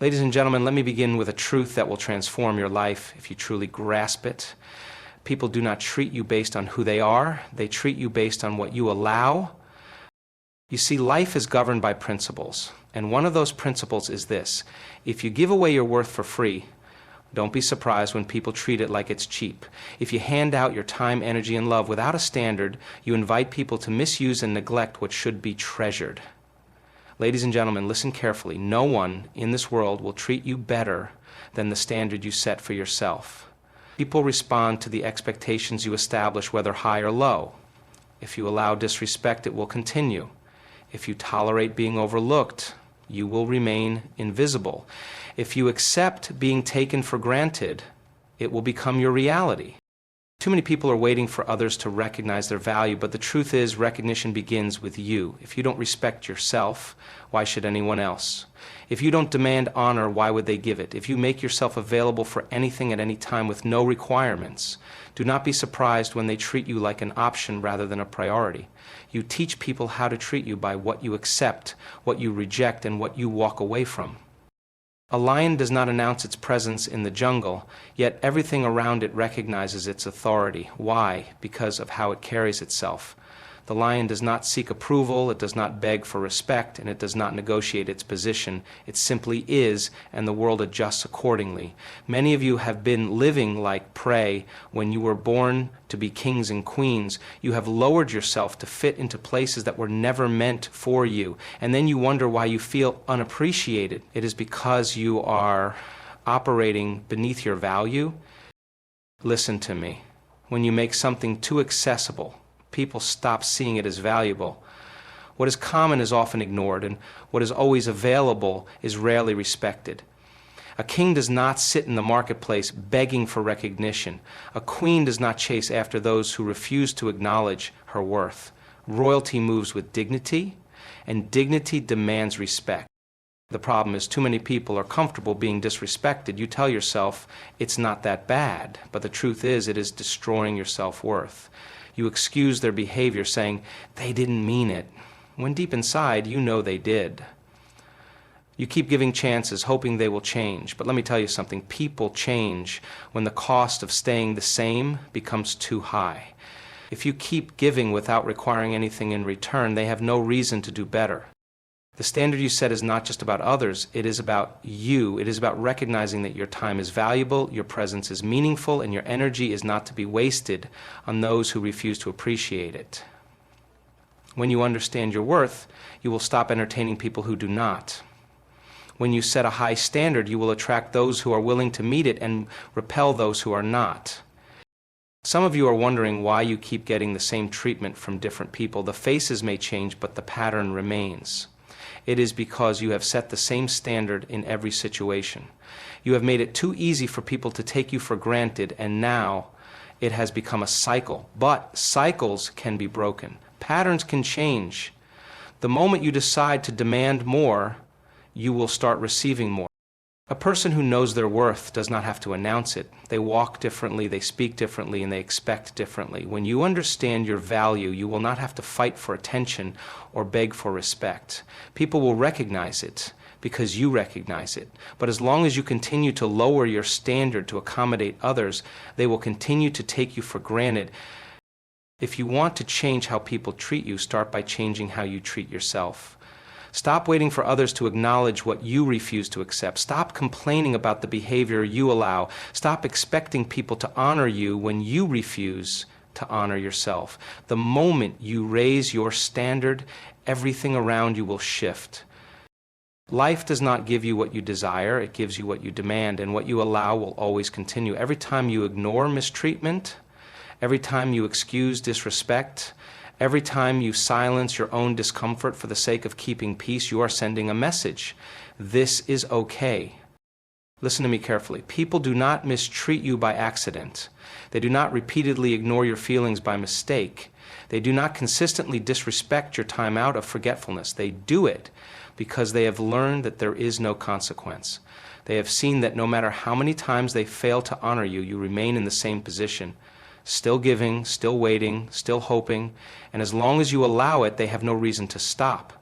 Ladies and gentlemen, let me begin with a truth that will transform your life if you truly grasp it. People do not treat you based on who they are. They treat you based on what you allow. You see, life is governed by principles, and one of those principles is this: if you give away your worth for free, don't be surprised when people treat it like it's cheap. If you hand out your time, energy, and love without a standard, you invite people to misuse and neglect what should be treasured. Ladies and gentlemen, listen carefully. No one in this world will treat you better than the standard you set for yourself. People respond to the expectations you establish, whether high or low. If you allow disrespect, it will continue. If you tolerate being overlooked, you will remain invisible. If you accept being taken for granted, it will become your reality. Too many people are waiting for others to recognize their value, but the truth is recognition begins with you. If you don't respect yourself, why should anyone else? If you don't demand honor, why would they give it? If you make yourself available for anything at any time with no requirements, do not be surprised when they treat you like an option rather than a priority. You teach people how to treat you by what you accept, what you reject, and what you walk away from. A lion does not announce its presence in the jungle, yet everything around it recognizes its authority. Why? Because of how it carries itself. The lion does not seek approval, it does not beg for respect, and it does not negotiate its position. It simply is, and the world adjusts accordingly. Many of you have been living like prey. When you were born to be kings and queens, you have lowered yourself to fit into places that were never meant for you. And then you wonder why you feel unappreciated. It is because you are operating beneath your value. Listen to me. When you make something too accessible, people stop seeing it as valuable. What is common is often ignored, and what is always available is rarely respected. A king does not sit in the marketplace begging for recognition. A queen does not chase after those who refuse to acknowledge her worth. Royalty moves with dignity, and dignity demands respect. The problem is too many people are comfortable being disrespected. You tell yourself it's not that bad, but the truth is it is destroying your self-worth. You excuse their behavior, saying, they didn't mean it, when deep inside you know they did. You keep giving chances, hoping they will change. But let me tell you something, people change when the cost of staying the same becomes too high. If you keep giving without requiring anything in return, they have no reason to do better. The standard you set is not just about others, it is about you. It is about recognizing that your time is valuable, your presence is meaningful, and your energy is not to be wasted on those who refuse to appreciate it. When you understand your worth, you will stop entertaining people who do not. When you set a high standard, you will attract those who are willing to meet it and repel those who are not. Some of you are wondering why you keep getting the same treatment from different people. The faces may change, but the pattern remains. It is because you have set the same standard in every situation. You have made it too easy for people to take you for granted, and now it has become a cycle. But cycles can be broken. Patterns can change. The moment you decide to demand more, you will start receiving more. A person who knows their worth does not have to announce it. They walk differently, they speak differently, and they expect differently. When you understand your value, you will not have to fight for attention or beg for respect. People will recognize it because you recognize it. But as long as you continue to lower your standard to accommodate others, they will continue to take you for granted. If you want to change how people treat you, start by changing how you treat yourself. Stop waiting for others to acknowledge what you refuse to accept. Stop complaining about the behavior you allow. Stop expecting people to honor you when you refuse to honor yourself. The moment you raise your standard, everything around you will shift. Life does not give you what you desire, it gives you what you demand, and what you allow will always continue. Every time you ignore mistreatment, every time you excuse disrespect, every time you silence your own discomfort for the sake of keeping peace, you are sending a message. This is okay. Listen to me carefully. People do not mistreat you by accident. They do not repeatedly ignore your feelings by mistake. They do not consistently disrespect your time out of forgetfulness. They do it because they have learned that there is no consequence. They have seen that no matter how many times they fail to honor you, you remain in the same position. Still giving, still waiting, still hoping, and as long as you allow it, they have no reason to stop.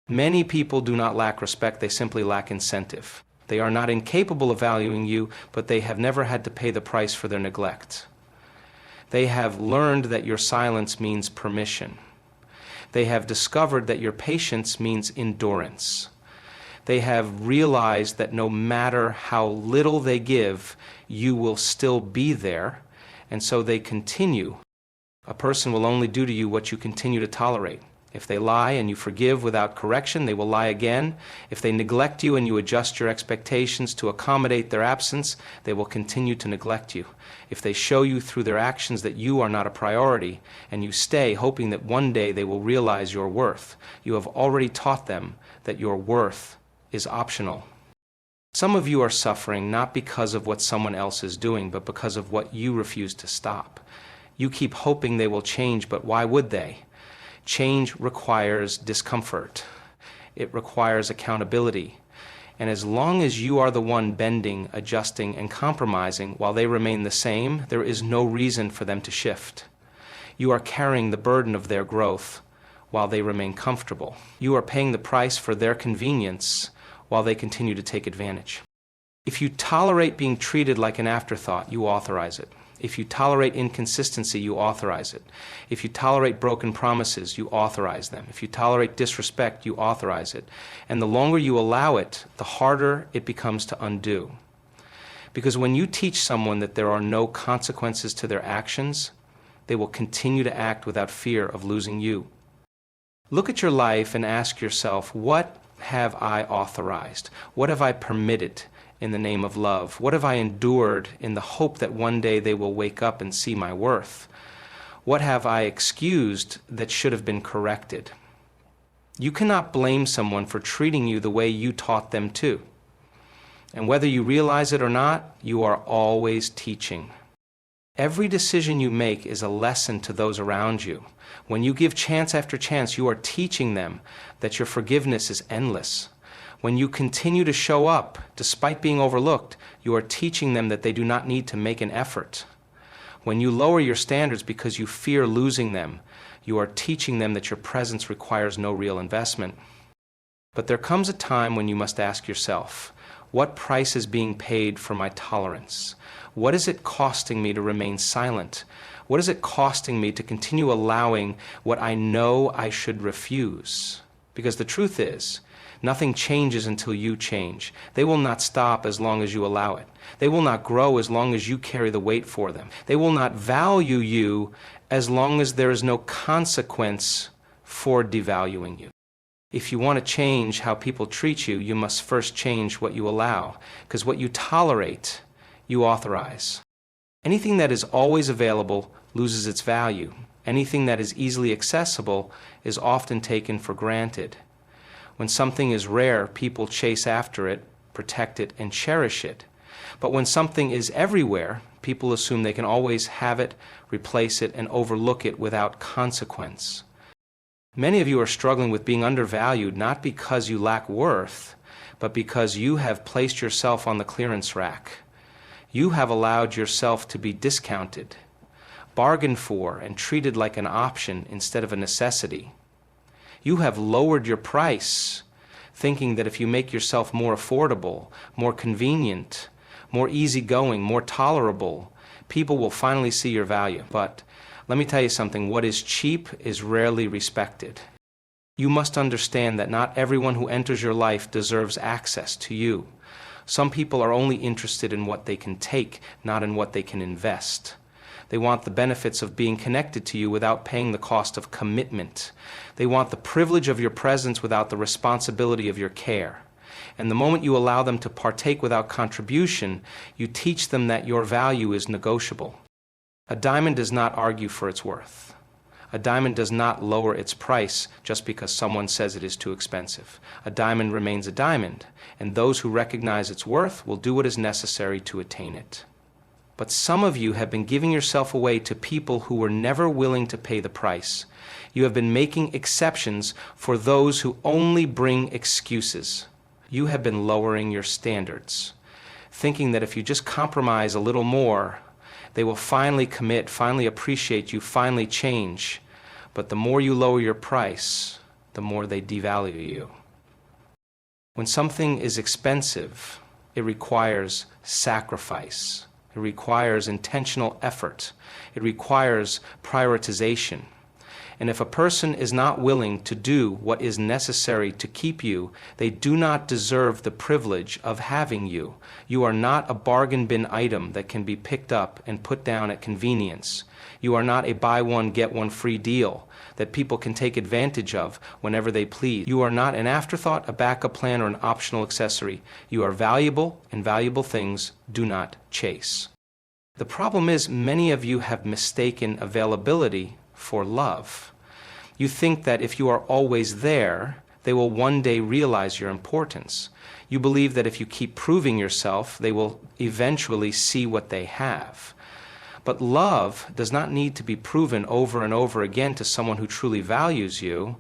Many people do not lack respect, they simply lack incentive. They are not incapable of valuing you, but they have never had to pay the price for their neglect. They have learned that your silence means permission. They have discovered that your patience means endurance. They have realized that no matter how little they give, you will still be there, and so they continue. A person will only do to you what you continue to tolerate. If they lie and you forgive without correction, they will lie again. If they neglect you and you adjust your expectations to accommodate their absence, they will continue to neglect you. If they show you through their actions that you are not a priority, and you stay hoping that one day they will realize your worth, you have already taught them that your worth is optional. Some of you are suffering not because of what someone else is doing, but because of what you refuse to stop. You keep hoping they will change, but why would they? Change requires discomfort. It requires accountability. And as long as you are the one bending, adjusting, and compromising while they remain the same, there is no reason for them to shift. You are carrying the burden of their growth while they remain comfortable. You are paying the price for their convenience while they continue to take advantage. If you tolerate being treated like an afterthought, you authorize it. If you tolerate inconsistency, you authorize it. If you tolerate broken promises, you authorize them. If you tolerate disrespect, you authorize it. And the longer you allow it, the harder it becomes to undo. Because when you teach someone that there are no consequences to their actions, they will continue to act without fear of losing you. Look at your life and ask yourself, what have I authorized? What have I permitted in the name of love? What have I endured in the hope that one day they will wake up and see my worth? What have I excused that should have been corrected? You cannot blame someone for treating you the way you taught them to. And whether you realize it or not, you are always teaching. Every decision you make is a lesson to those around you. When you give chance after chance, you are teaching them that your forgiveness is endless. When you continue to show up despite being overlooked, you are teaching them that they do not need to make an effort. When you lower your standards because you fear losing them, you are teaching them that your presence requires no real investment. But there comes a time when you must ask yourself, what price is being paid for my tolerance? What is it costing me to remain silent? What is it costing me to continue allowing what I know I should refuse? Because the truth is, nothing changes until you change. They will not stop as long as you allow it. They will not grow as long as you carry the weight for them. They will not value you as long as there is no consequence for devaluing you. If you want to change how people treat you, you must first change what you allow, because what you tolerate, you authorize. Anything that is always available loses its value. Anything that is easily accessible is often taken for granted. When something is rare, people chase after it, protect it, and cherish it. But when something is everywhere, people assume they can always have it, replace it, and overlook it without consequence. Many of you are struggling with being undervalued not because you lack worth, but because you have placed yourself on the clearance rack. You have allowed yourself to be discounted, bargained for, and treated like an option instead of a necessity. You have lowered your price, thinking that if you make yourself more affordable, more convenient, more easygoing, more tolerable, people will finally see your value. But let me tell you something, what is cheap is rarely respected. You must understand that not everyone who enters your life deserves access to you. Some people are only interested in what they can take, not in what they can invest. They want the benefits of being connected to you without paying the cost of commitment. They want the privilege of your presence without the responsibility of your care. And the moment you allow them to partake without contribution, you teach them that your value is negotiable. A diamond does not argue for its worth. A diamond does not lower its price just because someone says it is too expensive. A diamond remains a diamond, and those who recognize its worth will do what is necessary to attain it. But some of you have been giving yourself away to people who were never willing to pay the price. You have been making exceptions for those who only bring excuses. You have been lowering your standards, thinking that if you just compromise a little more, they will finally commit, finally appreciate you, finally change. But the more you lower your price, the more they devalue you. When something is expensive, it requires sacrifice. It requires intentional effort. It requires prioritization. And if a person is not willing to do what is necessary to keep you, they do not deserve the privilege of having you. You are not a bargain bin item that can be picked up and put down at convenience. You are not a buy one, get one free deal that people can take advantage of whenever they please. You are not an afterthought, a backup plan, or an optional accessory. You are valuable, and valuable things do not chase. The problem is, many of you have mistaken availability for love. You think that if you are always there, they will one day realize your importance. You believe that if you keep proving yourself, they will eventually see what they have. But love does not need to be proven over and over again to someone who truly values you.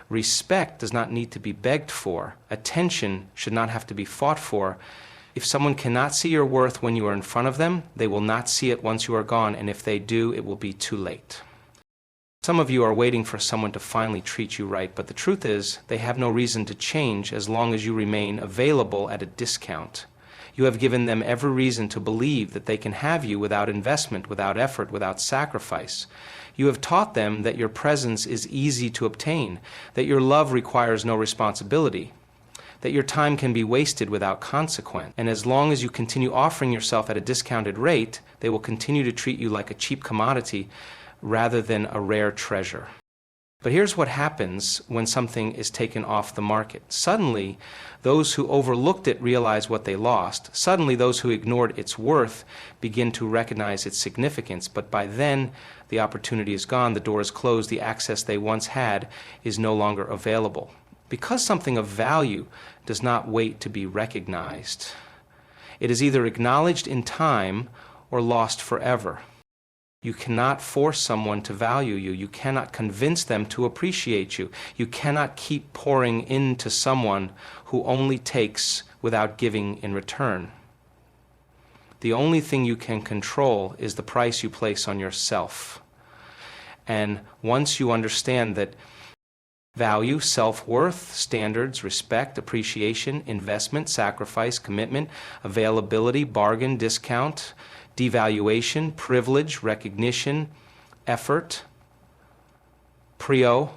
Respect does not need to be begged for. Attention should not have to be fought for. If someone cannot see your worth when you are in front of them, they will not see it once you are gone, and if they do, it will be too late. Some of you are waiting for someone to finally treat you right, but the truth is, they have no reason to change as long as you remain available at a discount. You have given them every reason to believe that they can have you without investment, without effort, without sacrifice. You have taught them that your presence is easy to obtain, that your love requires no responsibility, that your time can be wasted without consequence. And as long as you continue offering yourself at a discounted rate, they will continue to treat you like a cheap commodity rather than a rare treasure. But here's what happens when something is taken off the market. Suddenly, those who overlooked it realize what they lost. Suddenly, those who ignored its worth begin to recognize its significance. But by then, the opportunity is gone, the door is closed, the access they once had is no longer available. Because something of value does not wait to be recognized, it is either acknowledged in time or lost forever. You cannot force someone to value you. You cannot convince them to appreciate you. You cannot keep pouring into someone who only takes without giving in return. The only thing you can control is the price you place on yourself. And once you understand that value, self-worth, standards, respect, appreciation, investment, sacrifice, commitment, availability, bargain, discount, devaluation, privilege, recognition, effort, prio,